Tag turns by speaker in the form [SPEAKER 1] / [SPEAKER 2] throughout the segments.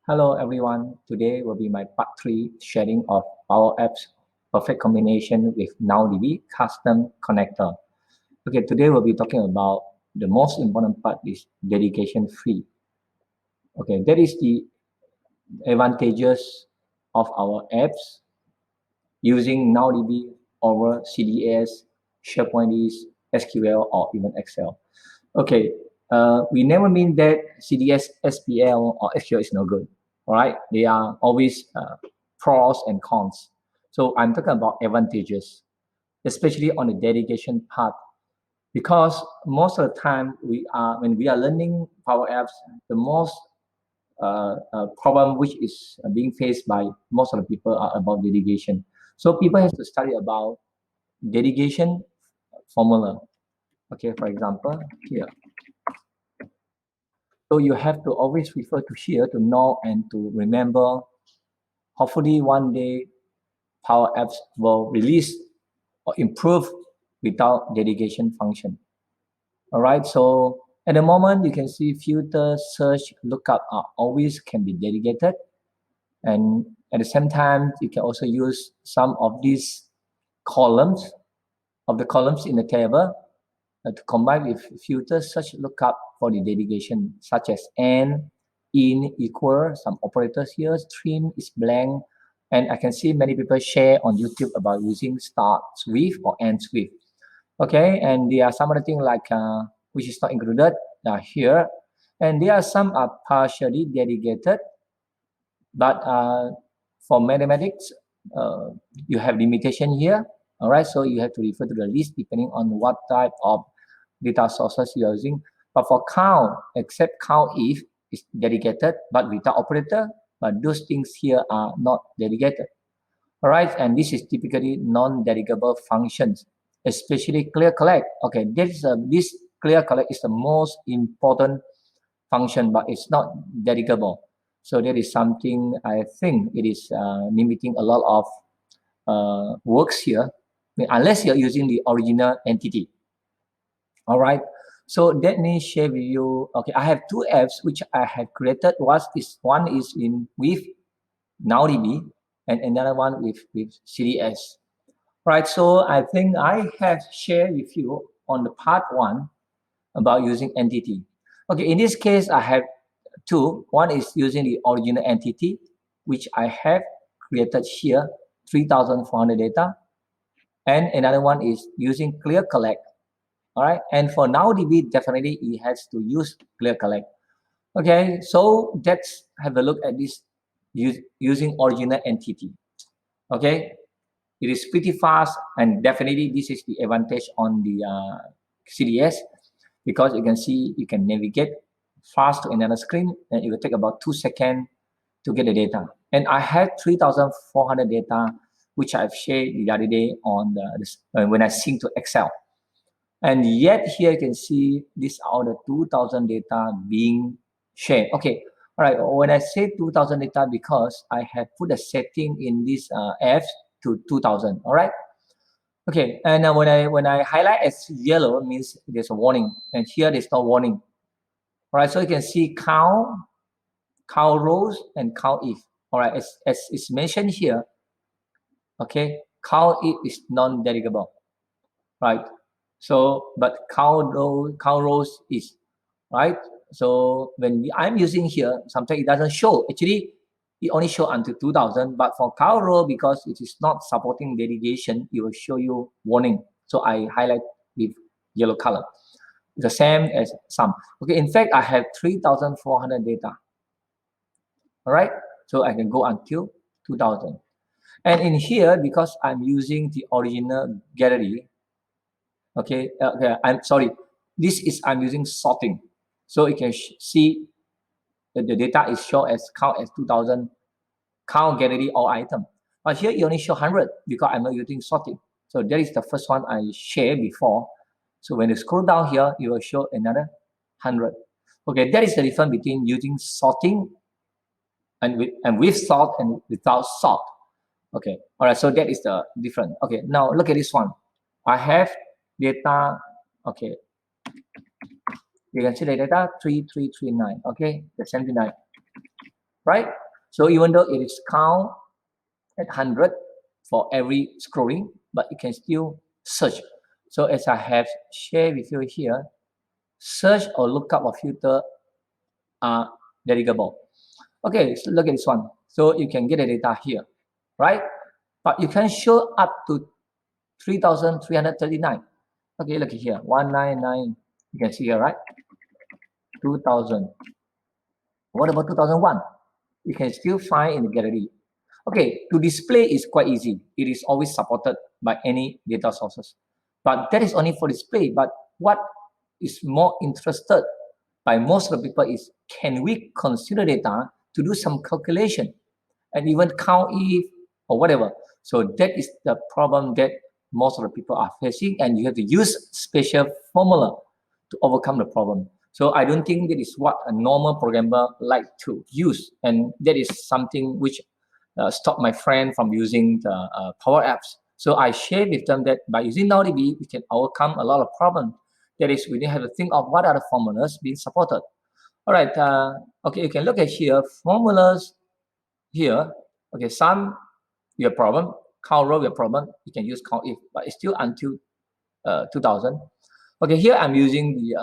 [SPEAKER 1] Hello everyone, today will be my part 3 sharing of PowerApps perfect combination with NowDB Custom Connector. Okay, today we'll be talking about the most important part is delegation free. Okay, that is the advantages of our apps using NowDB over CDS, SharePoint, SQL, or even Excel. Okay, we never mean that CDS, SPL, or SQL is no good. All right, they are always pros and cons. So I'm talking about advantages, especially on the delegation part, because most of the time when we are learning Power Apps, the most problem which is being faced by most of the people are about delegation. So people have to study about delegation formula. Okay, for example, here. So you have to always refer to here to know and to remember. Hopefully one day Power Apps will release or improve without delegation function. All right, so at the moment you can see filter, search, lookup are always can be delegated. And at the same time, you can also use some of these columns in the table to combine with filter, search, lookup for the delegation, such as and, in, equal, some operators here, stream is blank, and I can see many people share on YouTube about using starts with or ends with. Okay, and there are some other things like which is not included here, and there are some are partially delegated, but for mathematics, you have limitation here. All right, so you have to refer to the list depending on what type of data sources you're using. But for count, except count if is delegated, but without operator, but those things here are not delegated. All right, and this is typically non-delegable functions, especially clear collect. Okay, this clear collect is the most important function, but it's not delegable. So that is something I think it is limiting a lot of works here, I mean, unless you're using the original entity. All right. So let me share with you. Okay, I have two apps which I have created. One is in with NowDB and another one with CDS. Right. So I think I have shared with you on the part 1 about using entity. Okay, in this case, I have two. One is using the original entity, which I have created here, 3,400 data. And another one is using clear collect. All right. And for NowDB, definitely it has to use clear collect. Okay. So let's have a look at this using original entity. Okay. It is pretty fast, and definitely this is the advantage on the CDS, because you can see you can navigate fast to another screen, and it will take about 2 seconds to get the data. And I had 3,400 data, which I've shared the other day on when I sync to Excel. And yet here you can see these are the 2,000 data being shared. Okay, all right. When I say 2,000 data, because I have put a setting in this apps to 2,000. All right. Okay, and when I highlight as yellow means there's a warning, and here there's no warning. All right, so you can see count rows and count if. All right, as it's mentioned here. Okay, count if is non-delegable, right? So but count rows is, right? So when I'm using here, sometimes it doesn't show. Actually, it only show until 2,000, but for count row, because it is not supporting delegation, it will show you warning. So I highlight with yellow color. The same as sum. Okay, in fact, I have 3,400 data. All right, so I can go until 2,000. And in here, because I'm using the original gallery, okay, I'm sorry, I'm using sorting. So you can see that the data is shown as count as 2,000, count gallery all item. But here you only show 100 because I'm not using sorting. So that is the first one I shared before. So when you scroll down here, you will show another 100. Okay, that is the difference between using sorting and with sort and without sort. Okay, all right, so that is the difference. Okay, now look at this one. I have data, okay, you can see the data 3339, okay, the 79. right? So even though it is count at 100 for every scrolling, but you can still search. So as I have shared with you here, search or lookup or filter are delegable. Okay, so look at this one. So you can get the data here, right? But you can show up to 3,339. Okay, look here, 199. You can see here, right? 2,000. What about 2001? You can still find in the gallery. Okay, to display is quite easy. It is always supported by any data sources. But that is only for display. But what is more interested by most of the people is, can we consider data to do some calculation and even count if or whatever? So that is the problem that most of the people are facing, and you have to use special formula to overcome the problem. So I don't think that is what a normal programmer like to use, and that is something which stop my friend from using the PowerApps. So I share with them that by using NowDB, we can overcome a lot of problems. That is, we have to think of what are the formulas being supported. All right. Okay, you can look at here, formulas here. Okay, some your problem, count row your problem. You can use count if, but it's still until 2000. Okay, here I'm using the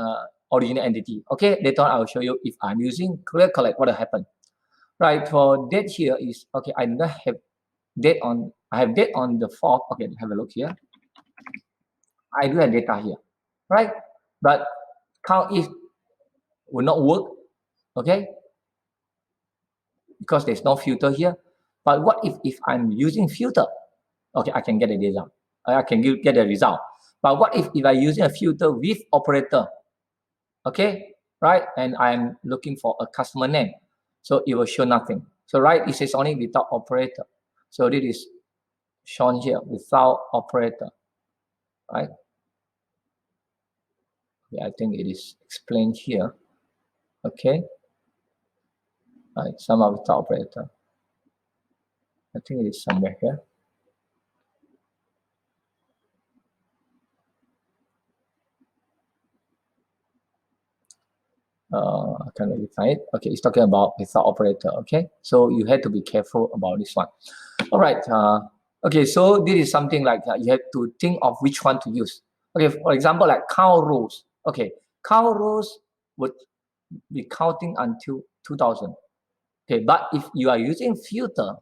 [SPEAKER 1] original entity. Okay, later on I will show you if I'm using clear collect, what will happen. Right, for date here is, okay, I do not have date on, I have date on the 4th. Okay, have a look here. I do have data here, right? But count if will not work, okay? Because there's no filter here. But what if I'm using filter? Okay, I can get the data. I can get the result. But what if I'm using a filter with operator? Okay, right? And I'm looking for a customer name. So it will show nothing. So right, it says only without operator. So this is shown here without operator, right? Yeah, I think it is explained here. Okay. Right, some are without operator. I think it is somewhere here. I can't really find it. Okay, it's talking about without operator. Okay, so you have to be careful about this one. All right. Okay, so this is something like you have to think of which one to use. Okay, for example, like count rows. Okay, count rows would be counting until 2000. Okay, but if you are using filter,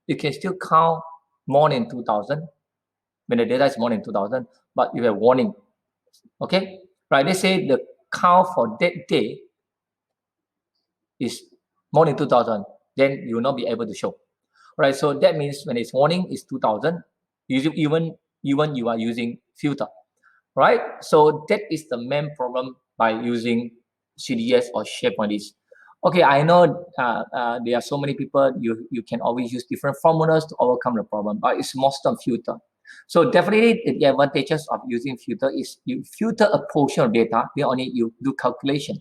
[SPEAKER 1] you can still count more than 2000 when the data is more than 2000, but you have warning. Okay, right? They say the count for that day is more than 2000, then you will not be able to show. Right? So that means when it's warning is 2000, even you are using filter, right? So that is the main problem by using CDS or SharePoint. Okay, I know there are so many people, you can always use different formulas to overcome the problem, but it's most of filter. So definitely the advantages of using filter is you filter a portion of data, then only you do calculation.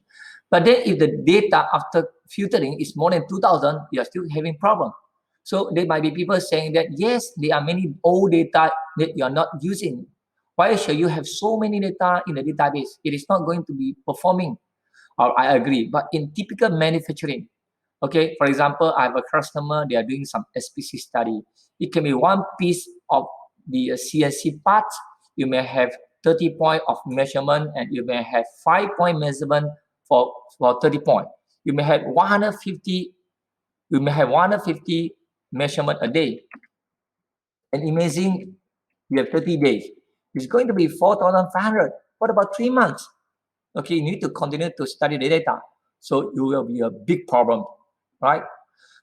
[SPEAKER 1] But then if the data after filtering is more than 2000, you are still having problem. So there might be people saying that, yes, there are many old data that you are not using. Why should you have so many data in the database? It is not going to be performing. Or I agree. But in typical manufacturing, okay, for example, I have a customer, they are doing some SPC study. It can be one piece of the CNC parts. You may have 30 point of measurement, and you may have 5-point measurement for 30 point. You may have 150, you may have 150 measurement a day. And imagine you have 30 days. It's going to be 4,500. What about 3 months? Okay, you need to continue to study the data. So you will be a big problem, right?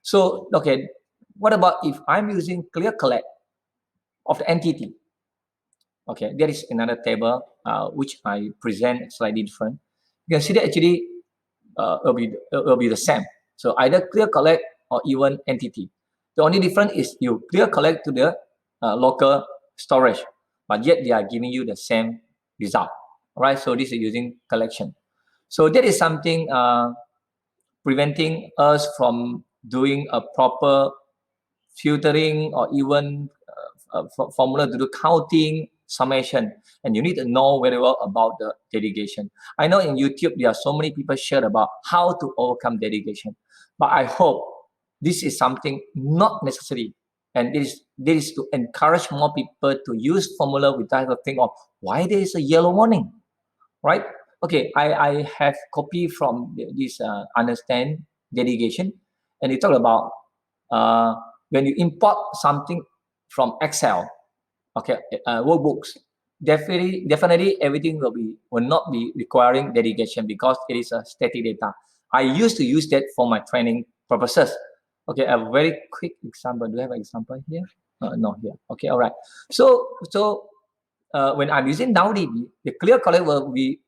[SPEAKER 1] So, okay, what about if I'm using clear collect of the entity? Okay, there is another table which I present slightly different. You can see that actually it will be the same. So either clear collect or even entity. The only difference is you clear collect to the local storage, but yet they are giving you the same result. All right, so this is using collection. So that is something preventing us from doing a proper filtering or even formula to do counting, summation, and you need to know very well about the delegation. I know in YouTube there are so many people share about how to overcome delegation, but I hope this is something not necessary. And this is to encourage more people to use formula without the thing of why there is a yellow warning, right? Okay, I have copy from this understand delegation, and it talk about when you import something from Excel, okay, workbooks, definitely everything will not be requiring delegation because it is a static data. I used to use that for my training purposes. Okay, a very quick example. Do you have an example here? No, here. Okay, all right. So when I'm using NowDB, the clear collect will be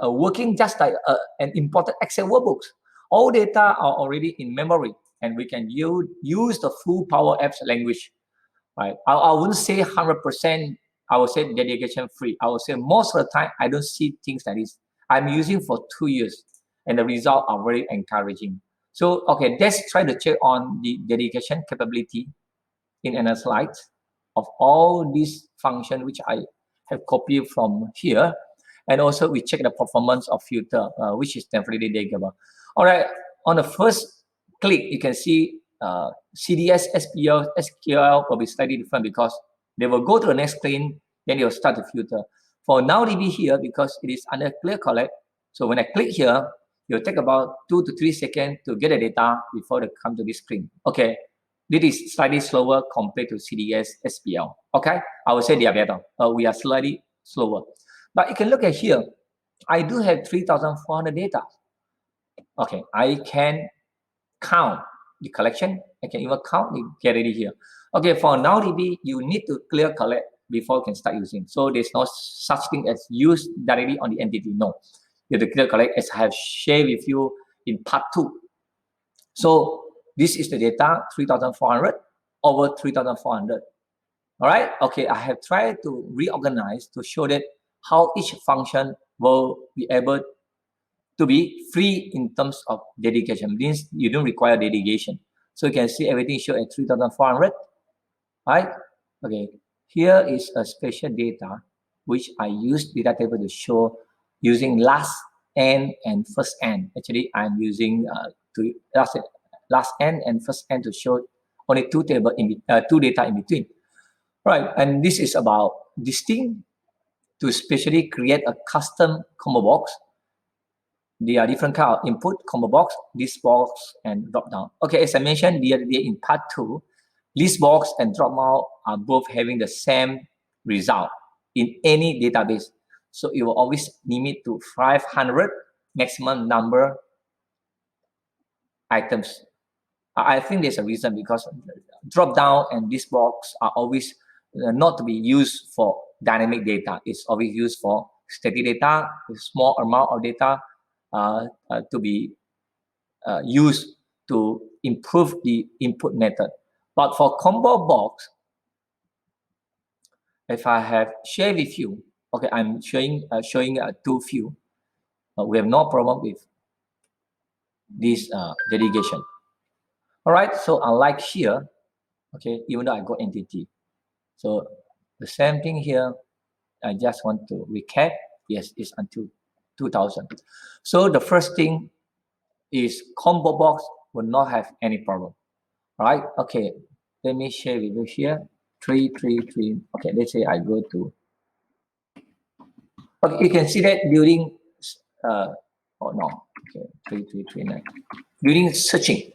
[SPEAKER 1] working just like an imported Excel workbooks. All data are already in memory, and we can use the full PowerApps language. Right? I wouldn't say 100%. I would say delegation free. I would say most of the time I don't see things like this. I'm using for 2 years, and the results are very encouraging. So okay, let's try to check on the delegation capability in another slide of all these functions which I have copied from here. And also we check the performance of filter, which is definitely delegable. All right, on the first click, you can see CDS, SPL, SQL will be slightly different because they will go to the next screen, then they will start to filter. For NowDB here, because it is under clear collect, so when I click here, it will take about 2 to 3 seconds to get the data before they come to this screen. Okay, this is slightly slower compared to CDS, SPL. Okay, I would say they are better. We are slightly slower. But you can look at here. I do have 3,400 data. Okay, I can count the collection. I can even count the gallery here. Okay, for NowDB, you need to clear collect before you can start using. So there's no such thing as use directly on the entity. No, you have to clear collect as I have shared with you in part 2. So this is the data, 3,400 over 3,400. All right, okay, I have tried to reorganize to show that how each function will be able to be free in terms of delegation. Means you don't require delegation. So you can see everything shown at 3,400, right? Okay, here is a special data which I use data table to show using last n and first n. Actually, I'm using last n and first n to show only two data in between. Right, and this is about distinct to specially create a custom combo box. There are different kind of input, combo box, list box, and drop down. Okay, as I mentioned the other day in part 2, list box and drop down are both having the same result in any database. So it will always limit to 500 maximum number items. I think there's a reason because drop down and list box are always not to be used for dynamic data. It's always used for static data, a small amount of data to be used to improve the input method. But for combo box, if I have shared with you, okay, I'm showing two view. We have no problem with this delegation. All right, so unlike here, okay, even though I got entity, so the same thing here. I just want to recap. Yes, it's until 2000. So the first thing is combo box will not have any problem. Right? Okay, let me share with you here. 333. Okay, let's say I go to. Okay, you can see that during oh no, okay, 3339. During searching,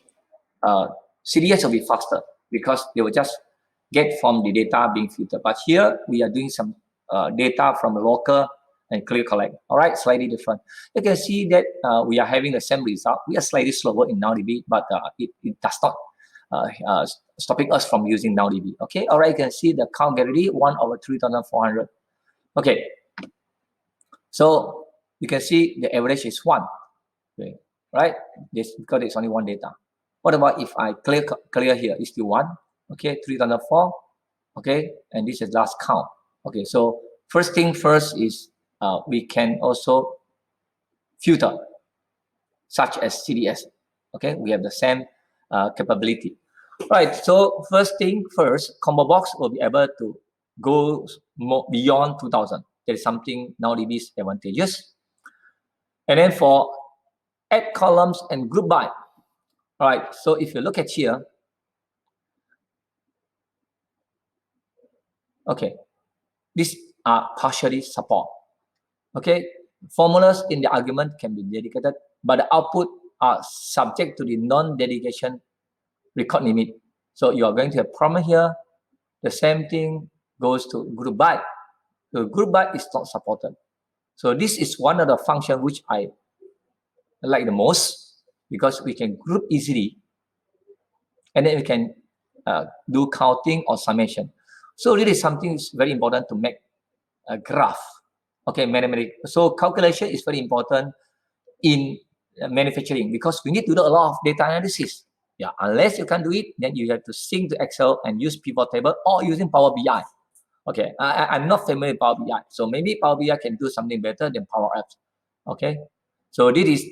[SPEAKER 1] CDS will be faster because they will just get from the data being filtered. But here we are doing some data from the local and clear collect. All right, slightly different. You can see that we are having the same result. We are slightly slower in NowDB, but it does not stopping us from using NowDB. Okay, all right, you can see the count gallery 1 over 3,400. Okay, so you can see the average is 1. Okay, right? This because it's only one data. What about if I clear here? It's still 1. Okay, 3,004. Okay, and this is last count. Okay, so first thing first is we can also filter, such as CDS. Okay, we have the same capability. Right, so first thing first, combo box will be able to go more beyond 2000. There is something NowDB is advantageous. And then for add columns and group by, All right, so if you look at here, okay, these are partially support. Okay, formulas in the argument can be dedicated, but the output are subject to the non-delegation record limit. So you are going to have problem here. The same thing goes to group by. The group by is not supported. So this is one of the functions which I like the most, because we can group easily, and then we can do counting or summation. So really something is very important to make a graph. Okay, mathematics. So calculation is very important in manufacturing, because we need to do a lot of data analysis. Yeah, unless you can do it, then you have to sync to Excel and use pivot table or using Power BI. Okay, I'm not familiar with Power BI, so maybe Power BI can do something better than PowerApps. Okay, so this is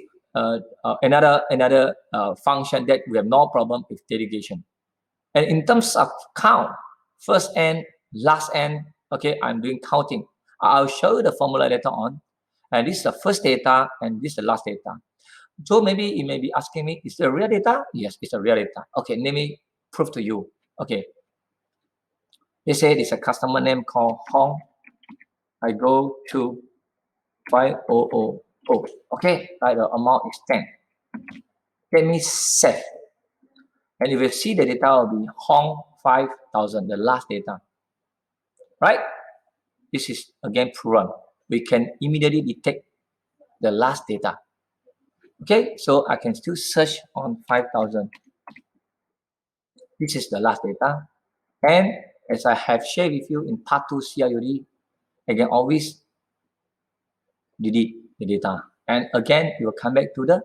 [SPEAKER 1] another function that we have no problem with delegation. And in terms of count, first and last and, okay, I'm doing counting. I'll show you the formula later on. And this is the first data, and this is the last data. So maybe you may be asking me, is it real data? Yes, it's a real data. Okay, let me prove to you. Okay, they say it's a customer name called Hong. I go to 5000. Okay, right, the amount is 10. Let me save. And you will see the data will be Hong 5000, the last data. Right? This is again proven. We can immediately detect the last data. Okay, so I can still search on 5000. This is the last data. And as I have shared with you in part 2 CIUD, I can always delete the data. And again, you will come back to the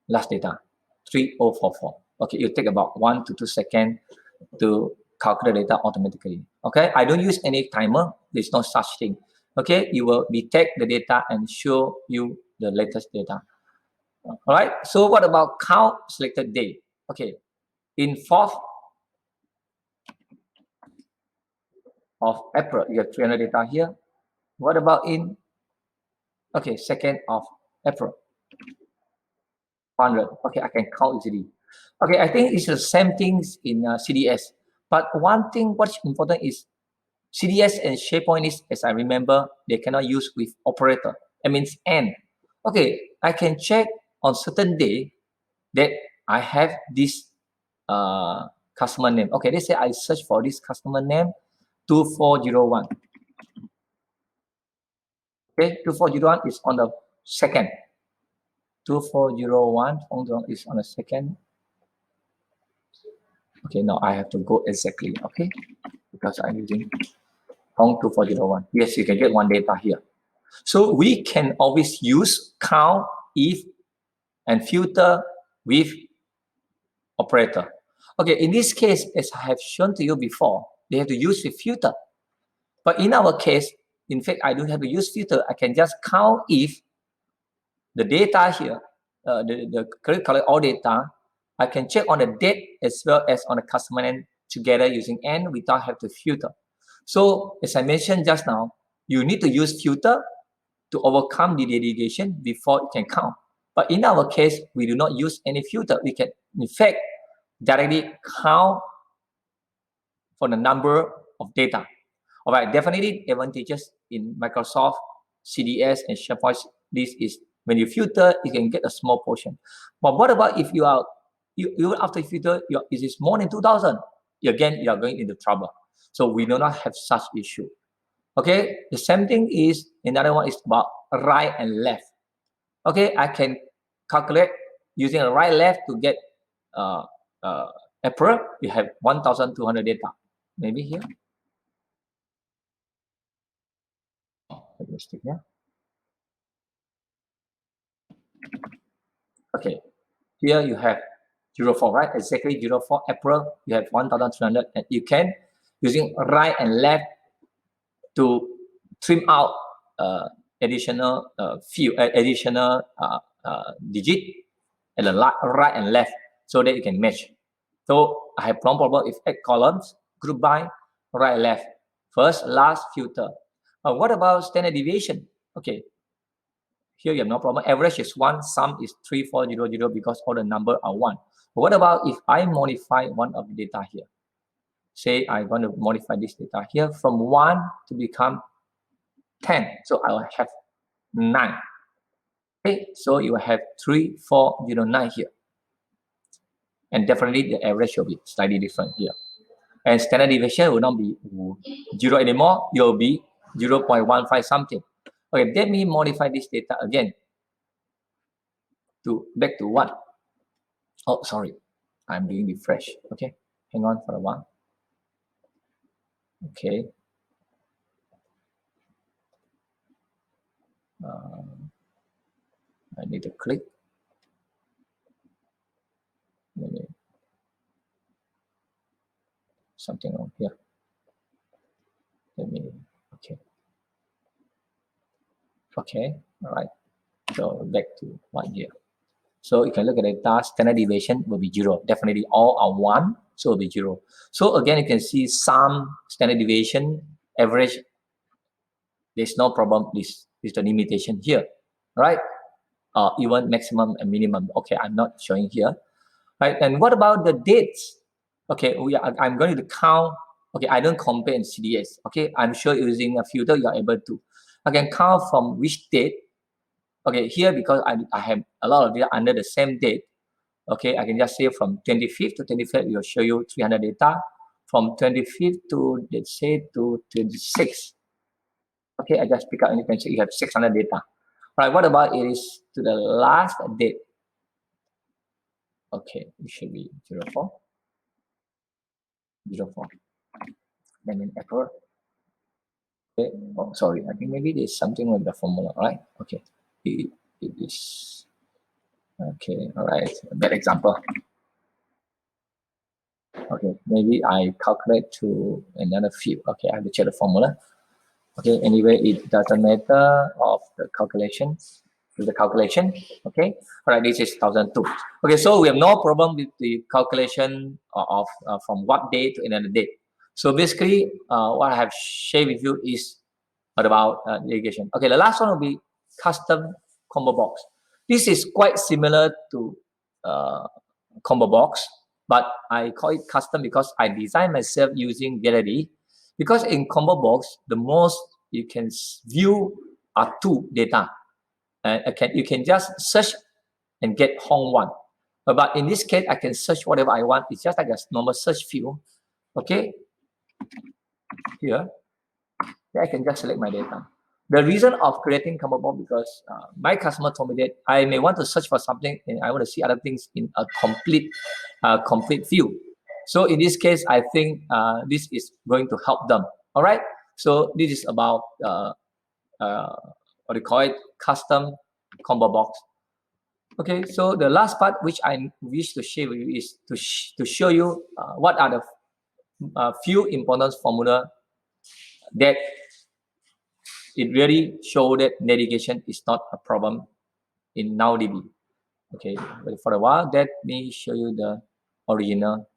[SPEAKER 1] last data, 3044. Okay, it will take about 1 to 2 seconds to calculate data automatically. Okay, I don't use any timer. There's no such thing. Okay, you will detect the data and show you the latest data. All right, so what about count selected day? Okay, in 4th of April, you have 300 data here. What about in, okay, 2nd of April? 100. Okay, I can count easily. Okay, I think it's the same things in CDS. But one thing what's important is CDS and SharePoint is, as I remember, they cannot use with operator. That means and. Okay, I can check on certain day that I have this customer name. Okay, let's say I search for this customer name 2401. Okay, 2401 is on the 2nd. 2401 is on the 2nd. Okay, now I have to go exactly, okay, because I'm using Hong 2401. Yes, you can get one data here. So we can always use count, if, and filter with operator. Okay, in this case, as I have shown to you before, they have to use the filter. But in our case, in fact, I don't have to use filter. I can just count if the data here, the collect all data. I can check on the date as well as on the customer name together using and without have to filter. So as I mentioned just now, you need to use filter to overcome the delegation before it can count. But in our case, we do not use any filter. We can, in fact, directly count for the number of data. All right, definitely advantages in Microsoft CDS and SharePoint. This is when you filter, you can get a small portion. But what about if you are, you after filter, it is more than 2000? Again, you are going into trouble. So we do not have such issue. Okay, the same thing is, another one is about right and left. Okay, I can calculate using a right left to get April. You have 1200 data. Maybe here. Mistake, yeah. Okay, here you have 04, right? Exactly 04 April. You have 1300, and you can using right and left to trim out additional additional digit at the right and left so that you can match. So I have no problem if 8 columns, group by, right, left, first, last, filter. What about standard deviation? Okay, Here you have no problem. Average is 1, sum is 3400 because all the number are 1. But what about if I modify one of the data here? Say I want to modify this data here from 1 to become 10. So I will have 9. Okay, so you will have 3409 here. And definitely the average will be slightly different here. And standard deviation will not be 0 anymore. It will be 0.15 something. Okay, let me modify this data again to back to 1. Oh, sorry. I'm doing refresh. Okay, hang on for a while. Okay. I need to click. Maybe something on here. Let me, okay. Okay, all right. So back to 1 here. So you can look at the data, standard deviation will be 0. Definitely all are 1, so it will be 0. So again, you can see some standard deviation, average, there's no problem. This is the limitation here, right? Even maximum and minimum. Okay, I'm not showing here. Right, and what about the dates? Okay, I'm going to count. Okay, I don't compare in CDS. Okay, I'm sure using a filter you are able to. I can count from which date. Okay, here because I have a lot of data under the same date. Okay, I can just say from 25th to 25th, it will show you 300 data. From 25th to, let's say, to 26th. Okay, I just pick up and you can see you have 600 data. All right, what about it is to the last date? Okay, it should be 04. 04. Then in error. Okay. Oh, sorry. I think maybe there's something with the formula, right? Okay. It is. Okay. All right. A bad example. Okay. Maybe I calculate to another field. Okay. I have to check the formula. Okay. Anyway, it doesn't matter of the calculation. The calculation. Okay. All right. This is 1002. Okay. So we have no problem with the calculation of from what day to another day. So basically, what I have shared with you is about delegation. Okay, the last one will be custom combo box. This is quite similar to combo box, but I call it custom because I design myself using gallery. Because in combo box, the most you can view are 2 data. And you can just search and get home 1. But in this case, I can search whatever I want. It's just like a normal search field. Okay, here, I can just select my data. The reason of creating combo box because my customer told me that I may want to search for something and I want to see other things in a complete view. So in this case, I think this is going to help them. All right. So this is about what do you call it? Custom combo box. Okay. So the last part which I wish to share with you is to show you what are the few important formula that it really shows that navigation is not a problem in NowDB. Okay, but for a while, let me show you the original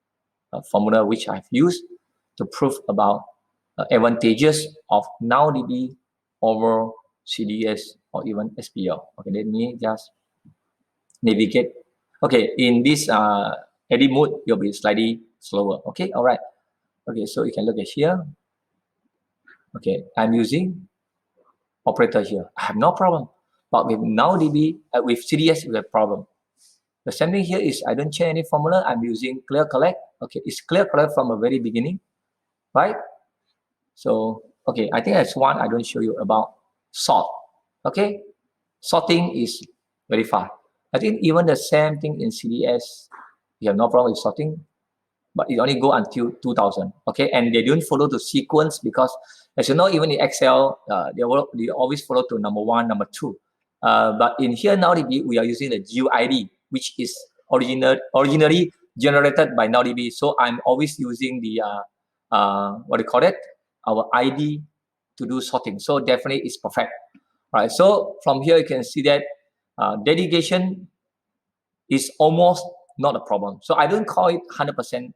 [SPEAKER 1] formula which I've used to prove about advantages of NowDB over CDS or even SPL. Okay, let me just navigate. Okay, in this edit mode, you'll be slightly slower. Okay, all right. Okay, so you can look at here. Okay, I'm using operator here. I have no problem. But with NowDB, with CDS, we have problem. The same thing here is I don't change any formula. I'm using clear collect. Okay, it's clear collect from the very beginning, right? So, okay, I think that's one I don't show you about sort. Okay, sorting is very fast. I think even the same thing in CDS, you have no problem with sorting, but it only go until 2000. Okay, and they don't follow the sequence because, as you know, even in Excel, they always follow to number 1, number 2. But in here NowDB, we are using the GUID, which is originally generated by NowDB. So I'm always using the what do you call it? Our ID to do sorting. So definitely it's perfect. All right. So from here you can see that delegation is almost not a problem. So I don't call it 100%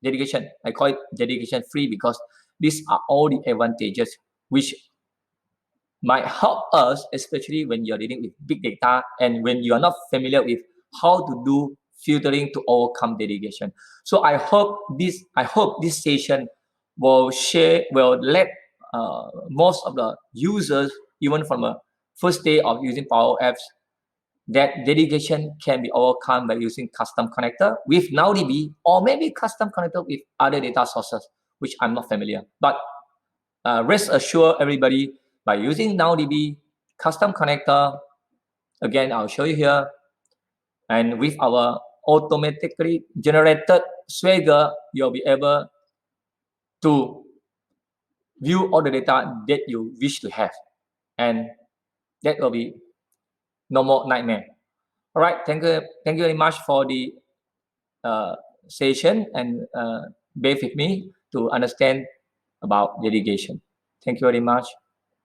[SPEAKER 1] delegation. I call it delegation free because these are all the advantages which might help us, especially when you're dealing with big data and when you are not familiar with how to do filtering to overcome delegation. So I hope this session will let most of the users, even from a first day of using PowerApps, that delegation can be overcome by using custom connector with NowDB, or maybe custom connector with other data sources, which I'm not familiar. But rest assured, everybody, by using NowDB custom connector, again, I'll show you here, and with our automatically generated Swagger, you'll be able to view all the data that you wish to have, and that will be no more nightmare. All right, thank you very much for the session, and bear with me to understand about delegation. Thank you very much.